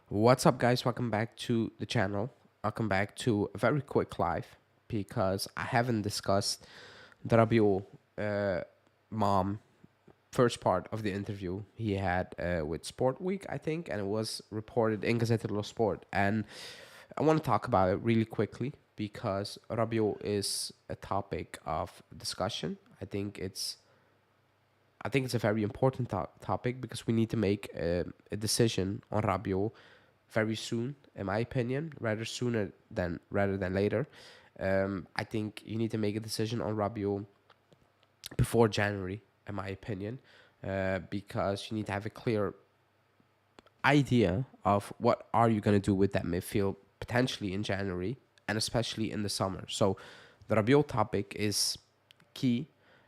What's up, guys? Welcome back to the channel. Welcome back to a very quick live because I haven't discussed the Rabiot mom first part of the interview he had with Sport Week, I think, and it was reported in Gazzetta dello Sport. And I want to talk about it really quickly because Rabiot is a topic of discussion. I think it's a very important topic because we need to make a decision on Rabiot very soon, in my opinion, rather than later. I think you need to make a decision on Rabiot before January, in my opinion, because you need to have a clear idea of what are you going to do with that midfield potentially in January and especially in the summer. So the Rabiot topic is key.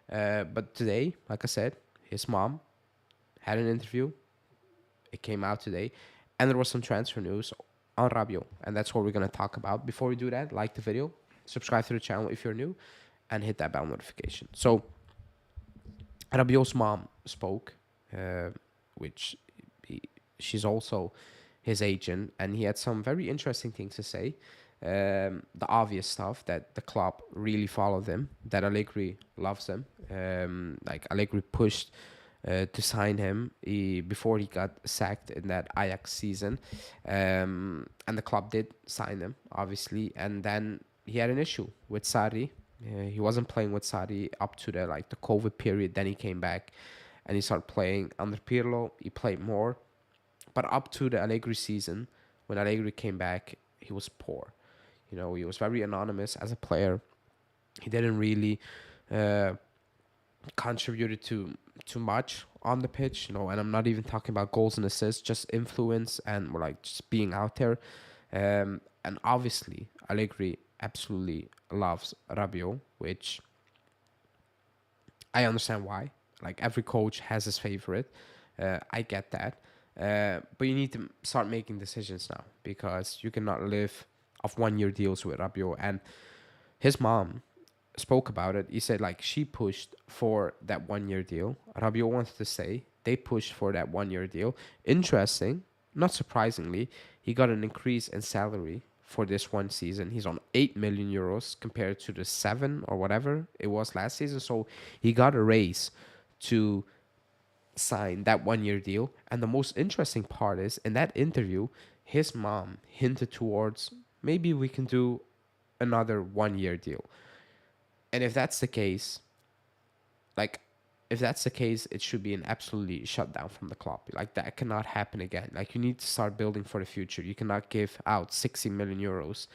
But today, like I said, his mom had an interview. It came out today, and there was some transfer news on Rabiot, and that's what we're gonna talk about. Before we do that, like the video, subscribe to the channel if you're new, and hit that bell notification. So Rabiot's mom spoke, which he, she's also his agent, and he had some very interesting things to say. The obvious stuff that the club really followed him, that Allegri loves him. Like Allegri pushed to sign him before he got sacked in that Ajax season, and the club did sign him, obviously. And then he had an issue with Sarri. He wasn't playing with Sarri up to the COVID period. Then he came back, and he started playing under Pirlo. He played more, but up to the Allegri season, when Allegri came back, he was poor. He was very anonymous as a player. He didn't really uh, contributed to too much on the pitch, and I'm not even talking about goals and assists, just influence and more like just being out there. And obviously, Allegri absolutely loves Rabiot, which I understand why. Like every coach has his favorite. I get that. But you need to start making decisions now because you cannot live off 1 year deals with Rabiot. And his mom spoke about it. He said like she pushed for that 1 year deal. Rabiot wanted to say they pushed for that 1 year deal. Interesting, not surprisingly, he got an increase in salary for this one season. He's on 8 million euros compared to the 7 or whatever it was last season. So he got a raise to sign that 1 year deal. And the most interesting part is in that interview, his mom hinted towards maybe we can do another 1 year deal. And if that's the case, like if that's the case, it should be an absolutely shutdown from the club. Like that cannot happen again. Like you need to start building for the future. You cannot give out 60 million euros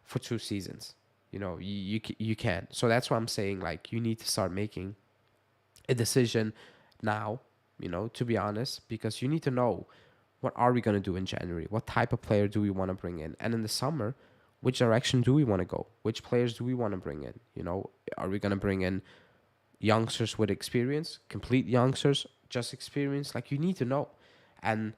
for 2 seasons. You can't. So that's why I'm saying like you need to start making a decision now. To be honest, because you need to know what are we gonna do in January. What type of player do we want to bring in, and in the summer, which direction do we want to go? Which players do we want to bring in? Are we gonna bring in youngsters with experience, complete youngsters, just experience? Like you need to know. And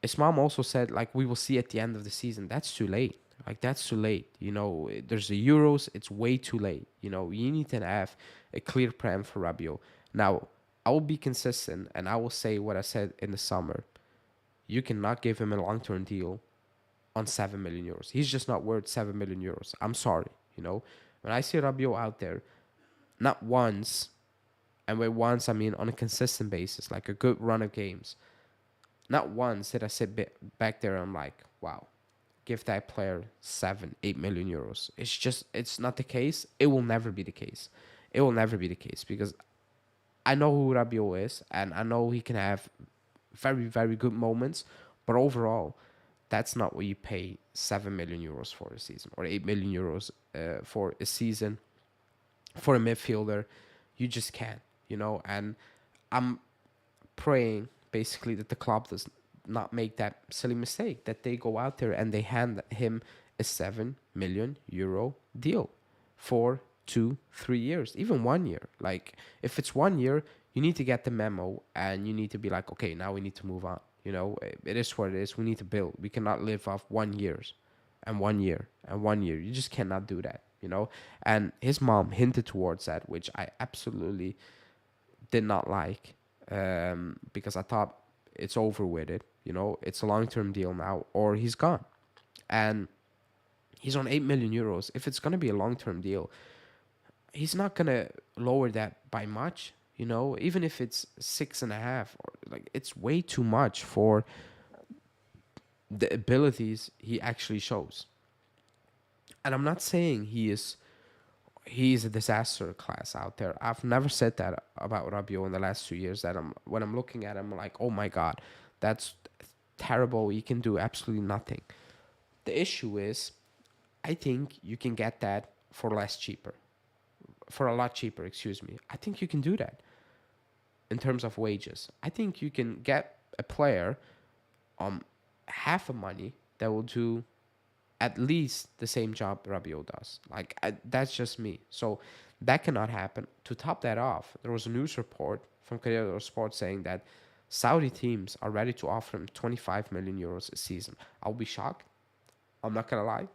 his mom also said like we will see at the end of the season. That's too late. Like that's too late. There's the Euros. It's way too late. You need to have a clear plan for Rabiot. Now, I will be consistent and I will say what I said in the summer. You cannot give him a long-term deal on 7 million euros. He's just not worth 7 million euros. I'm sorry. When I see Rabiot out there, not once, and by once I mean on a consistent basis, like a good run of games, not once did I sit back there and I'm like, wow, give that player 7, 8 million euros. It's not the case. It will never be the case. It will never be the case because I know who Rabiot is and I know he can have very, very good moments, but overall, that's not what you pay 7 million euros for a season or 8 million euros for a season for a midfielder. You just can't, and I'm praying basically that the club does not make that silly mistake that they go out there and they hand him a 7 million euro deal for 2, 3 years, even 1 year. Like if it's 1 year, you need to get the memo and you need to be like, okay, now we need to move on. It is what it is. We need to build. We cannot live off 1 years and 1 year and 1 year. You just cannot do that. And his mom hinted towards that, which I absolutely did not like, because I thought it's over with it. It's a long-term deal now, or he's gone. And he's on 8 million euros. If it's gonna be a long-term deal, he's not gonna lower that by much. Even if it's 6.5, or like, it's way too much for the abilities he actually shows. And I'm not saying he's a disaster class out there. I've never said that about Rabiot in the last 2 years. That when I'm looking at him, I'm like, oh my god, that's terrible. He can do absolutely nothing. The issue is, I think you can get that for a lot cheaper. Excuse me. I think you can do that in terms of wages. I think you can get a player on half the money that will do at least the same job Rabiot does. Like, that's just me. So that cannot happen. To top that off, there was a news report from Corriere Sport saying that Saudi teams are ready to offer him 25 million euros a season. I'll be shocked. I'm not gonna lie.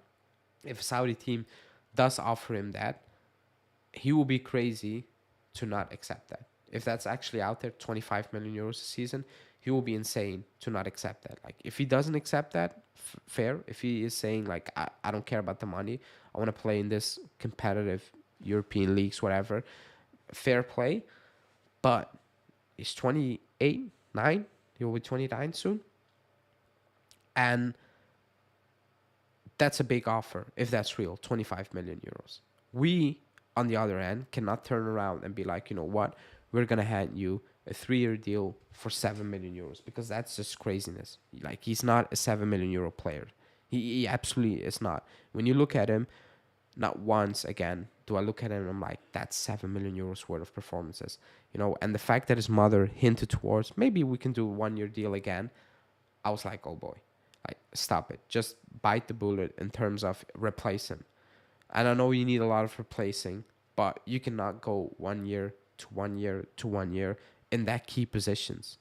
If a Saudi team does offer him that, he will be crazy to not accept that. If that's actually out there, 25 million euros a season, he will be insane to not accept that. Like, if he doesn't accept that, fair. If he is saying, like, I don't care about the money, I want to play in this competitive European leagues, whatever, fair play. But he's 28, 9. He will be 29 soon. And that's a big offer if that's real, 25 million euros. We, on the other end, cannot turn around and be like, you know what, we're going to hand you a 3-year deal for 7 million euros, because that's just craziness. Like, he's not a 7 million euro player. He absolutely is not. When you look at him, not once again do I look at him and I'm like, that's 7 million euros worth of performances. And the fact that his mother hinted towards, maybe we can do a 1-year deal again, I was like, oh boy, like, stop it. Just bite the bullet in terms of replace him. And I know you need a lot of replacing, but you cannot go 1 year to 1 year to 1 year in those key positions.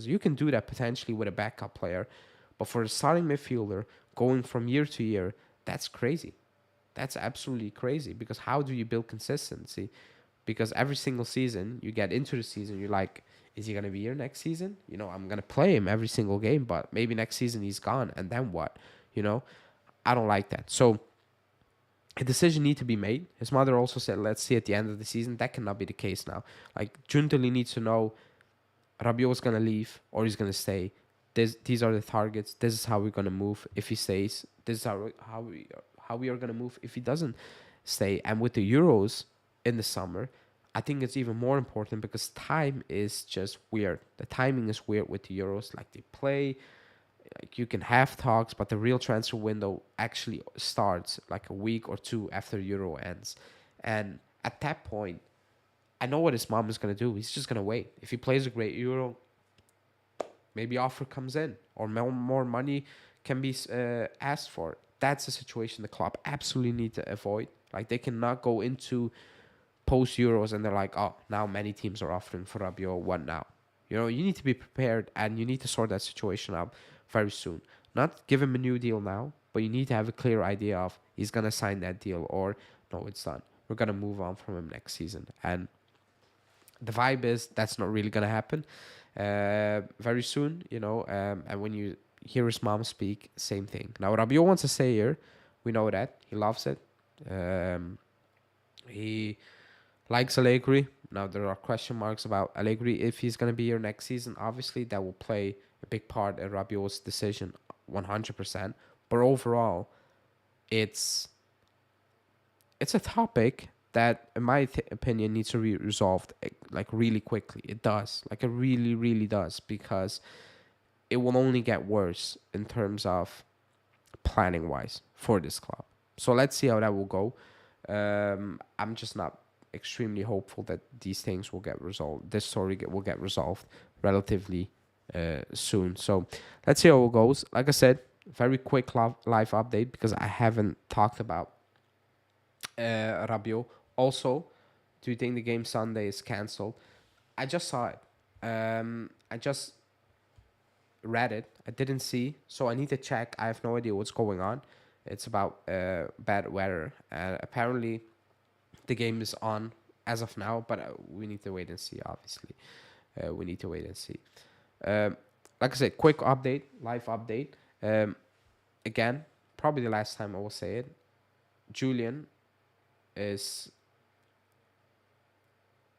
You can do that potentially with a backup player, but for a starting midfielder, going from year to year, that's crazy. That's absolutely crazy, because how do you build consistency? Because every single season you get into the season, you're like, is he going to be here next season? I'm going to play him every single game, but maybe next season he's gone, and then what? I don't like that. So a decision need to be made. His mother also said, let's see at the end of the season. That cannot be the case now. Like, Juntali needs to know Rabiot's going to leave or he's going to stay. These are the targets. This is how we're going to move if he stays. This is how we are going to move if he doesn't stay. And with the Euros in the summer, I think it's even more important, because time is just weird. The timing is weird with the Euros. Like, they play, like, you can have talks, but the real transfer window actually starts like a week or two after Euro ends. And at that point, I know what his mom is going to do. He's just going to wait. If he plays a great Euro, maybe offer comes in, or more money can be asked for. That's a situation the club absolutely need to avoid. Like, they cannot go into post Euros and they're like, oh, now many teams are offering for Rabiot. What now? You need to be prepared, and you need to sort that situation out very soon. Not give him a new deal now, but you need to have a clear idea of he's going to sign that deal, or no, it's done. We're going to move on from him next season. And the vibe is that's not really going to happen very soon, and when you hear his mom speak, same thing. Now, Rabiot wants to stay here. We know that. He loves it. He likes Allegri. Now, there are question marks about Allegri if he's going to be here next season. Obviously, that will play a big part in Rabiot's decision, 100%. But overall, it's a topic that, in my opinion, needs to be resolved like really quickly. It does. Like, it really, really does, because it will only get worse in terms of planning-wise for this club. So let's see how that will go. I'm just not extremely hopeful that these things will get resolved. This story will get resolved relatively soon. So let's see how it goes. Like I said, very quick live update, because I haven't talked about Rabiot. Also, do you think the game Sunday is cancelled? I just saw it. I just read it. I didn't see, so I need to check. I have no idea what's going on. It's about bad weather. Apparently, the game is on as of now, but we need to wait and see. Obviously, we need to wait and see. Um, like I said, quick update, live update. Um, Again, probably the last time I will say it. Julian is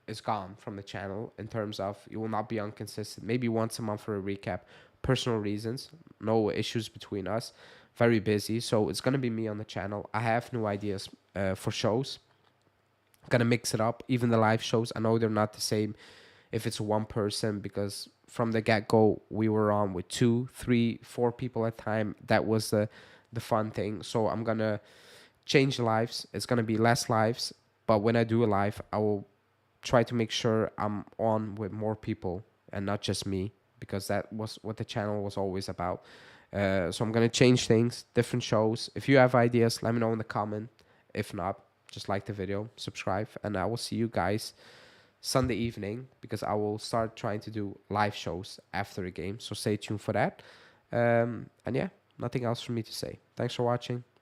is gone from the channel in terms of you will not be on consistent. Maybe once a month for a recap. Personal reasons, no issues between us. Very busy, so it's gonna be me on the channel. I have new ideas for shows. Gonna mix it up. Even the live shows, I know they're not the same if it's one person because from the get go we were on with two, three, four people at a time. That was the fun thing. So I'm gonna change lives. It's gonna be less lives, but when I do a live, I will try to make sure I'm on with more people and not just me because that was what the channel was always about. So I'm gonna change things, different shows. If you have ideas, let me know in the comment. If not, just like the video, subscribe, and I will see you guys Sunday evening because I will start trying to do live shows after the game. So stay tuned for that. And yeah, nothing else for me to say. Thanks for watching.